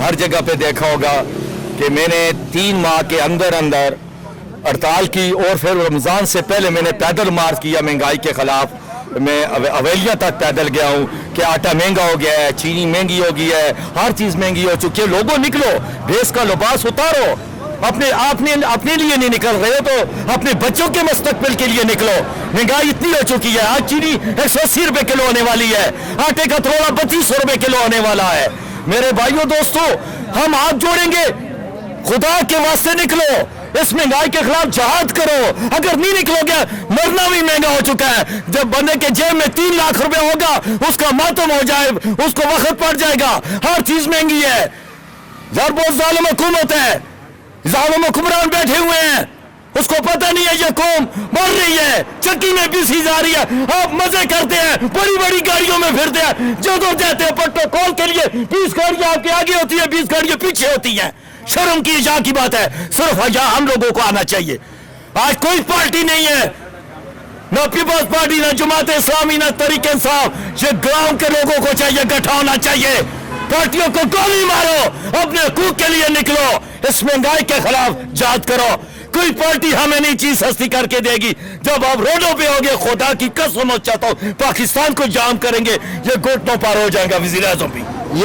हर जगह पे देखा होगा कि मैंने 3 माह के अंदर अंदर हड़ताल की और फिर रमज़ान से पहले मैंने पैदल मार्च किया महंगाई के ख़िलाफ़। मैं अवेलिया तक पैदल गया हूँ कि आटा महंगा हो गया है, चीनी महंगी हो गई है, हर चीज़ महंगी हो चुकी है। लोगों निकलो, ड्रेस का लिबास उतारो, अपने लिए नहीं निकल रहे हो तो अपने बच्चों के मुस्तकबिल के लिए निकलो। महंगाई इतनी हो चुकी है, आज चीनी 180 रुपए किलो होने वाली है, आटे का थोड़ा 32 रुपए किलो होने वाला है। मेरे भाइयों दोस्तों, हम हाथ जोड़ेंगे, खुदा के वास्ते निकलो, इस महंगाई के खिलाफ जहाद करो। अगर नहीं निकलोगे, मरना भी महंगा हो चुका है। जब बंदे के जेब में 3 लाख रुपए होगा, उसका मातम हो जाए, उसको वक्त पड़ जाएगा। हर चीज महंगी है। यार बहुत जालिम हुकूमत है, जालिम हुक्मरान बैठे हुए हैं, उसको पता नहीं है ये कौम मर रही है, चक्की में पीसी जा रही है। आप मजे करते हैं, बड़ी बड़ी गाड़ियों में फिरते हैं, जो जाते हैं प्रोटोकॉल के लिए 20 गाड़ियां आपके आगे होती है, 20 गाड़ियां पीछे होती हैं। शर्म की इजा की बात है, सिर्फ हया हम लोगों को आना चाहिए। आज कोई पार्टी नहीं है, ना पीपल्स पार्टी, ना जमात इस्लामी, ना तहरीक इंसाफ। ये गांव के लोगों को चाहिए, इकट्ठा होना चाहिए। पार्टियों को गोली मारो, अपने हकूक के लिए निकलो, इस महंगाई के खिलाफ जहाद करो। कोई पार्टी हमें नहीं चीज सस्ती करके देगी। जब आप रोडों पे होगे, खुदा की कसम चाहता हूं, पाकिस्तान को जाम करेंगे, ये घुटनों पार हो जाएगा वजीर आजम भी।